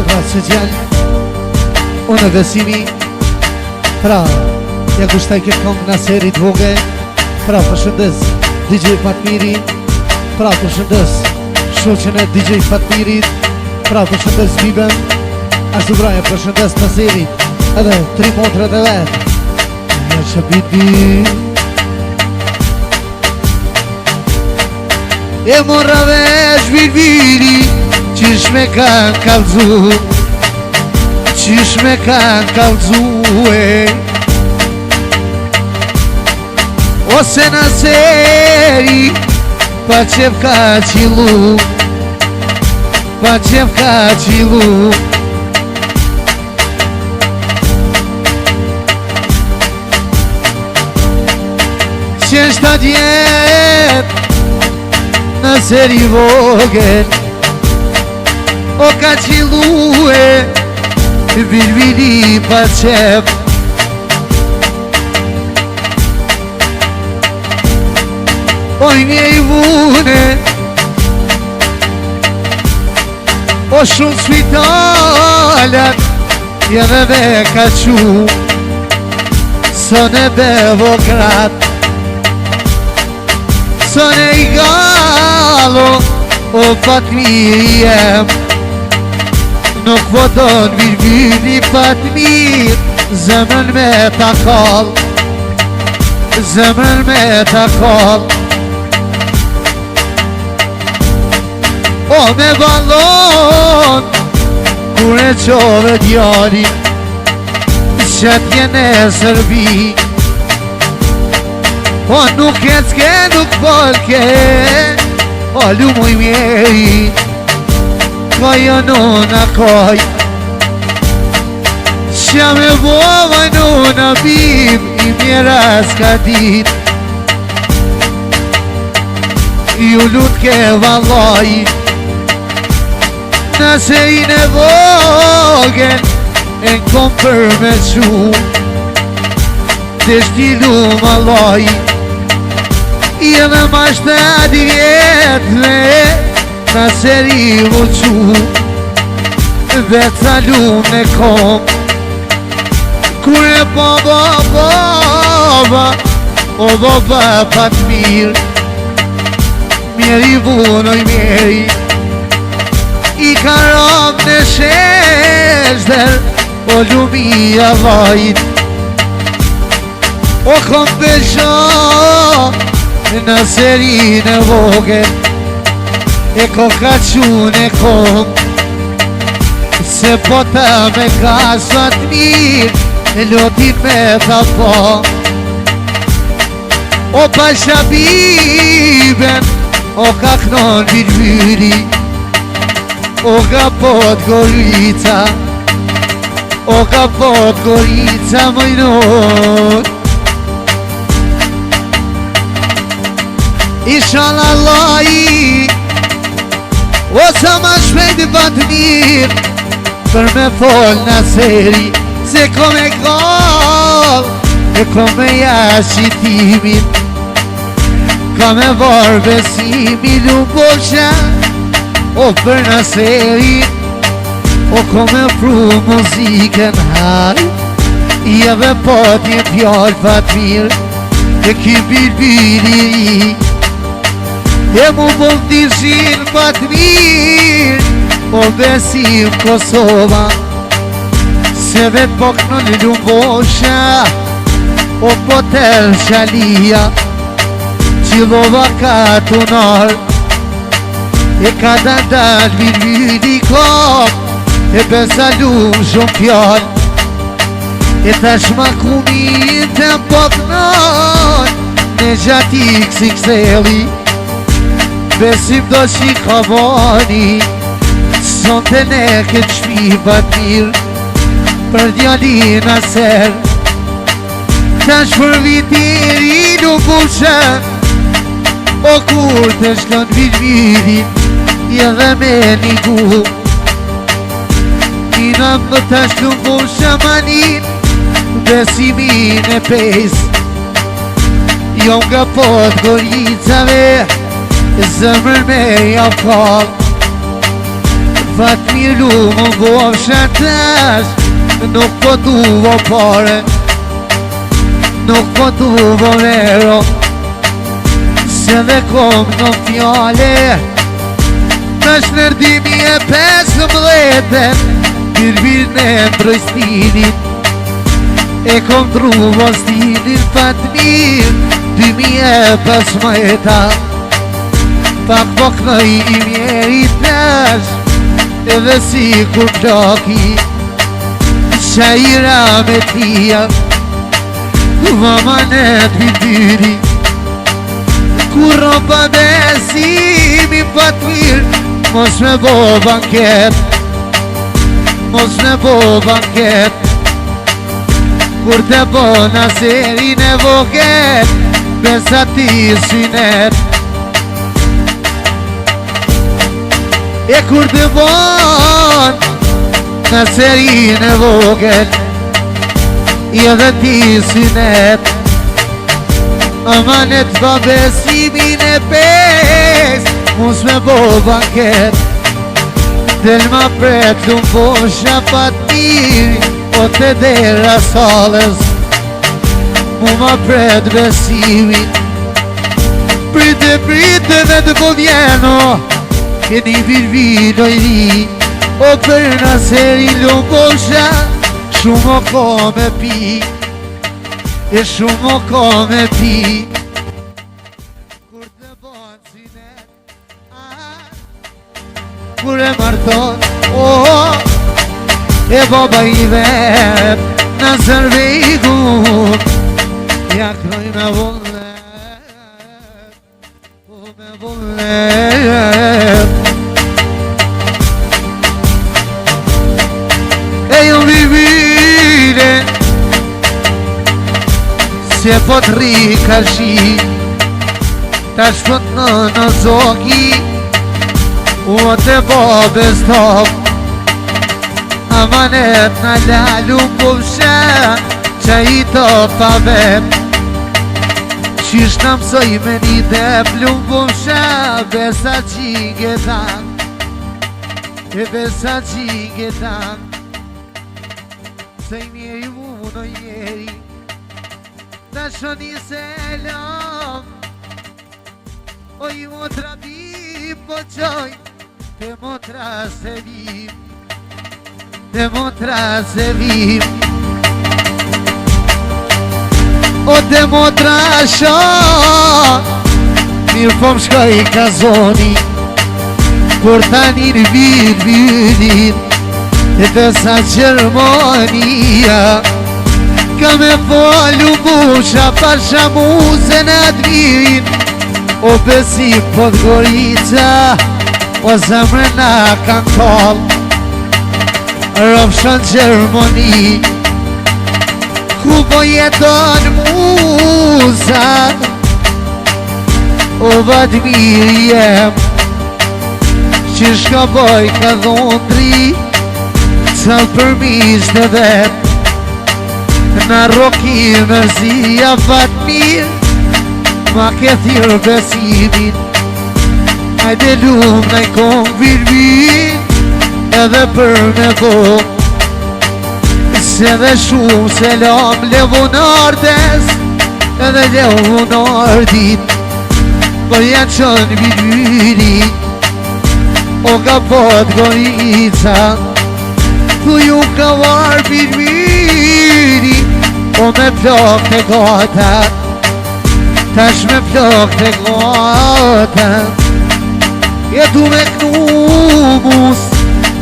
pra që gjallë unë Besimi. Pra ja kushtaj këtë kong Naserit Voge. Pra përshëndes DJ Fatmiri. Pra përshëndes shoqen e DJ Fatmirit. Pra përshëndes Biben. Ashtu braja përshëndes Naserit edhe 3 motret e vetë. Ja që bibi e morra vesh Bilbili, qish me kanë kalzu, qish me kanë kalzu ose Naseri pa qef ka qilu, pa qef ka qilu. Qeshta djet Naseri vogel o ka qilue Bilbili pa qef. Oj mjej vune o shumë spitalat jene me ka qu sone bevokrat sone i galo o Fatmiri jem nuk vodon Bilbili Fatmir zemrën me ta kall, zemrën me ta kall. O me balon kur e qove djali qët jene Serbi. O nuk e t'ke nuk polke o lumu i mjeri koja nona koj qa me bova nona bim i mjera s'ka dit ju lut ke vallaj Naserin e vogel e n'kom për me qu të shtilu malaj i edhe ma 7 vjetle Naseri u qu vetë salun e kom kur e po baba o baba Fatmir mjeri vunoj mjeri i ka ram në sheshder o lumia vajt o kom besha Naserin e vogel e ko ka qun e kom se po ta me ka Fatmir e lotin me ta po o pasha biben o ka knon Bilbili o ka pot Gorica o ka pot Gorica mojnot Inshallah Allahi o sa ma shpejt Fatmir për me fol Naseri se kom e kall e kom e jashitimin kam e var besimi lubosha o për Naseri o kom e pru muziken haj i ave pot një pjall Fatmir e ki Bilbili e mu bovdishin Fatmir o besim Kosova se vet pokno në lubosha o potel shalia qilova ka tunar e ka dandal Bilbili kom e besalum shumë pjall e tashma kumin të mpoknon në gjati kësikseli besim do shikavani son të ne këtë shpi Fatmir për djali Naser tash për vitiri nuk ushen o kur të shlon Bilbili i edhe me një gu Nina më tash nuk ushen manin besimin e pejs jo nga pot Goricave zemrën me jam kall Fatmir më bofsha tash, nuk po duvo pare, nuk po duvo vero, se dhe kom në fjale. Tash nërdimi e 15, Birbir në ndroj stilin, e kom truvo stilin Fatmir 2015. Pak po knoj i mjeri tash, edhe si kur plaki qajra me tia, vamanet bityri, kur ropa besimi Fatmir, mos me bo banket, mos me bo banket, kur te bo naserin e voket, besa ti synet. E kur të bon në serin e vogel, i edhe ti synet, amanet ba besimin e pes, mus me bo banket. Del ma pret lumë posha Fatmiri, o te dera sales, mu ma pret besimin. Prite dhe të po vjeno, che ni Birbiro i ri, o per una serie lungoscia, sciumo come pi, e sciumo come pi. Curte bonzinet, pure marton, oh, e baba i ver, na serveigu, jak no i me voler, e io vivire se pot rikashi, ta shtot në zoki, o te bobe stop, amanet na lalu mbushe, që i to pa vet. Qish në mësoj me një dhe plumbushe, besa qingetan, e besa qingetan, se i mjeri mu në jeri, në shoni selam, o i motra bi po qoj, te motra se vim, te motra se vim. O te motra shon, mirë po më shkoj ka zoni, kur tani në Birbirin, e të sa Gjermania, ka me folu busha pasha muze në advirin, o besim po t'gorica, o zemrëna kanë kol, rofshon Gjermani, ku po jeton muza, o Fatmiri jem, që shka boj ka dhondri, cëll përmish të vet, në roki mërzia Fatmir, ma ke thirë besimin, hajde lumë në i kom Birbir, edhe për me bo, se dhe shumë selam levonardes, edhe levonardit, po janë qënë Birbiri, o ka pot gorica, tu ju ka var Birbiri, o me plok të gata, tash me plok të gata, jetu me knumus,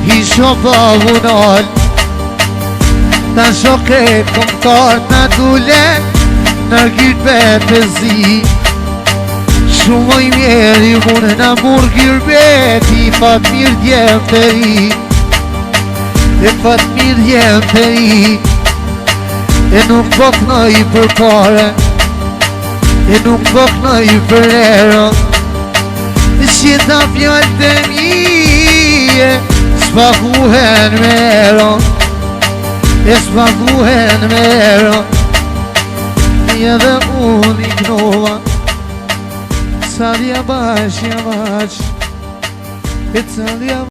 hisho pavunal, ta shokret komptar në dulek, nërgjit betë zi, shumë i mjeri mune në murgjir beti, Fatmir djem të ri, e Fatmir djem të ri, e nuk po knoj për pare, e nuk po knoj për ero, që ta fjall të mije, s'pakuhen me ero, e s'pakuhen me ero, edhe unë i knova, sa dhja bash, e ca dhja